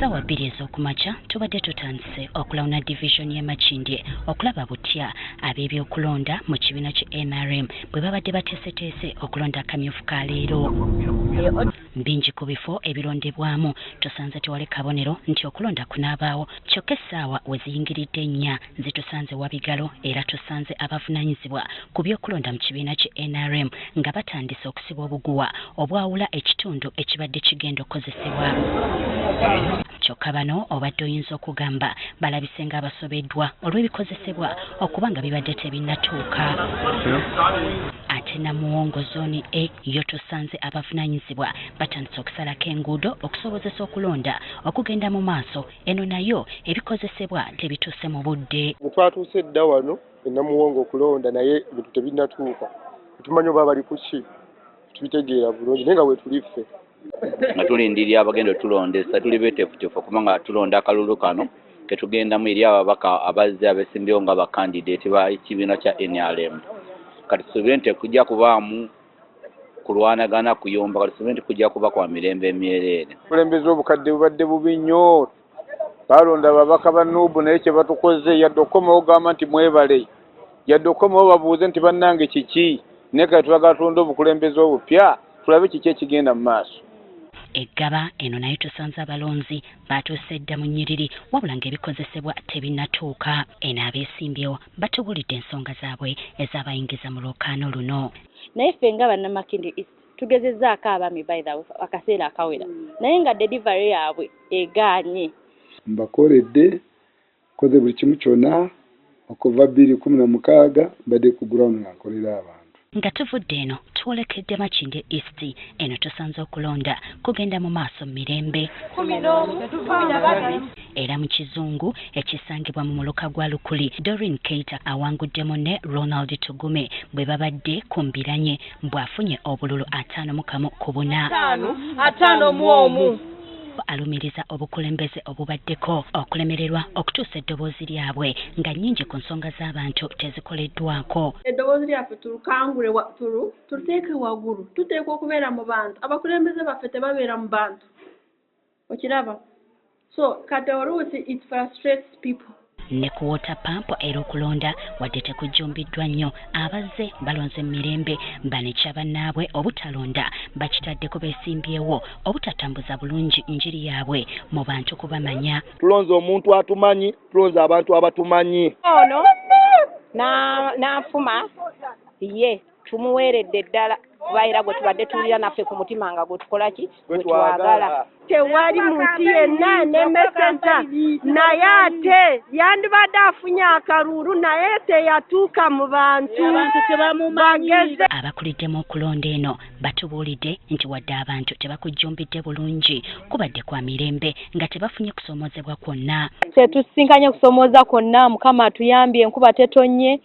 Sawa 2 ez'okumakya tubadde tutandise okulawuna division y'e Makindye okulaba butya ab'ebyokulonda mu kibiina ki NRM bwe babadde bateeseteese okulonda akamyufu ka leero. Bingi ku bifo ebirondebwamu tusanze tewali kabonero nti okulonda kunaabaawo kyokka essaawa we ziyingiridde ennya zitusanze wabigalo era tusanze abavunaanyizibwa ku by'okulonda mu kibiina ki NRM nga batandise okusibwa obuguwa obwawula ekitundu ekibadde kigenda okukozesebwa. Kyokka bano obadde oyinza okugamba balabise nga abasobeddwa olw'ebikozesebwa okuba nga bibadde tebinnatuuka. Ate Namuwongo zooni E yo tusanze abavunaanyizibwa batandise okusalako enguudo okusobozesa okulonda okugenda mu maaso, eno nayo ebikozesebwa tebituuse mu budde. Twatuuse dda wano e Namuwongo okulonda naye ebintu tebinnatuuka. Tumanyi oba bali ku ki tubitegeera bulungi naye nga weetuli ffe. Nga tulindirira abagenda otulondesa tuli beeteefuteefu okuba nga tulonda akalulu kano ketugendamu eri ababaka abazze abeesimbyewo nga bakandideeti b'ekibiina kya NRM. Kati tusobole nti kujja kubaamu kulwanagana kuyomba, kati tusobole nti kujja kuba kwa mirembe emyereere. Obukulembeze obukadde bubadde bubi nnyo. Balonda ababaka ba Nuubu naye kye batukoze yadde okukomawo gamba nti mwebale. Yadde okukomawo babuuze nti bannange kiki. Naye kati twagala tulonde obukulembeze obupya tulabe kiki ekigenda mu maaso. Eggaba eno nayo tusanze abalonzi batuuse dda mu nnyiriri wabula ng'ebikozesebwa tebinnatuuka. Eno abeesimbyewo batubulidde ensonga zaabwe ez'abayingiza mu lwokaano luno. Naye ffe nga bannamakindye tugezezzaako abaami by the way akaseera akawera naye nga delivery yaabwe egaanye. Mbakoledde koze buli kimu kyonna okuva 2016 badde ku ground nga nkolera abantu. Nga tuvudde eno twolekedde Makindye East eno tusanze okulonda kugenda mu maaso mirembe. Era mu kizungu ekisangibwa mu muluka gwa Lukuli Doreen Keita awanguddemu ne Ronald Tugume bwe babadde ku mbiranye bw'afunye obululu 51 ku 4. Alumiriza obukulembeze obubaddeko okulemererwa okutuusa eddoboozi lyabwe nga nnyingi ku nsonga z'abantu tezikoleddwako. Eddoboozi lyaffe tulukangule tuteeke waggulu, tuteekwa okubeera mu bantu. Abakulembeze baffe tebabeera mu bantu. Okiraba? So kati oluusi it frustrates people. Ne ku water pump era okulonda wadde tekujjumbiddwa nnyo abazze balonze mirembe banekya bannaabwe obutalonda bakitaddeko beesimbyewo obutatambuza bulungi njiri yaabwe mu bantu kubamanya. Tulonze omuntu atumanyi, tulonze abantu abatumanyi. Ono n'afuma ye tumuweeredde ddala kubaira gwe tubadde tulira naffe ku mutima nga gwe tukola ki gwe twagala. Tewali muntu yenna n'emesenta naye ate yandibadde afunye akalulu naye teyatuuka mu bantu bageze. Abakuliddemu okulonda eno batubuulidde nti wadde abantu tebakujjumbidde bulungi kubadde kwa mirembe nga tebafunye kusoomozebwa kwonna. Tetusinkanye kusomooza kwonna, Mukama atuyambye, enkuba tetonnye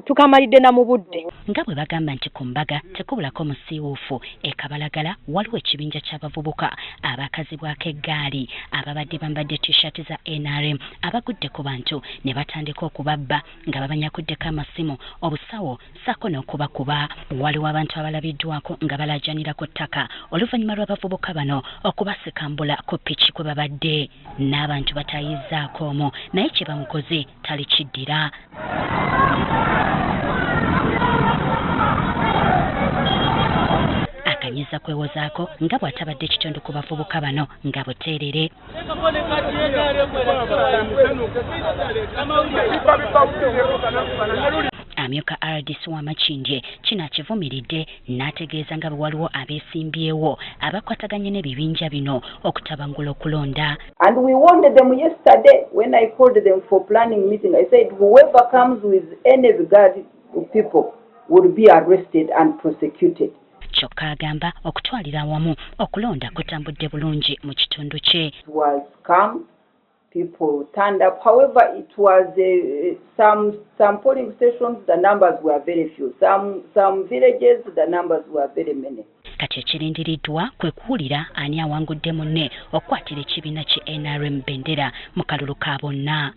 tukamalidde na mu budde. Nga bwe bagamba nti ku mbaga tekubulako musiiwuufu e Kabalagala waliwo ekibinja ky'abavubuka abakazibwako eggaali ababadde bambadde t-shirt za NRM abagudde ku bantu ne batandika okubabba nga babanyakuddeko amasimu obusawo ssaako n'okubakuba. Waliwo abantu abalabiddwako nga balaajanira ku ttaka oluvannyuma lw'abavubuka bano okubasikambula ku ppiki kwe babadde n'abantu batayizzaako omwo naye kye bamukoze tali kiddira. Akanyiza kwewozaako nga bw'atabadde kitundu ku bavubuka bano nga buteerere. Amyuka RDC wa Makindye kino akivumiridde n'ategeeza nga bwe waliwo abeesimbyewo abakwataganye n'ebibinja bino okutabangula okulonda. And we warned them yesterday when I called them for planning meeting. I said whoever comes with any regard to people will be arrested and prosecuted. Kyokka agamba okutwalira awamu okulonda kutambudde bulungi mu kitundu kye. It was calm. People turned up. However, it was some polling stations, the numbers were very few. Some villages, the numbers were very many. Kati ekirindiriddwa kwe kuwulira ani awangudde munne okukwatira ekibiina ki NRM bendera mu kalulu ka bonna.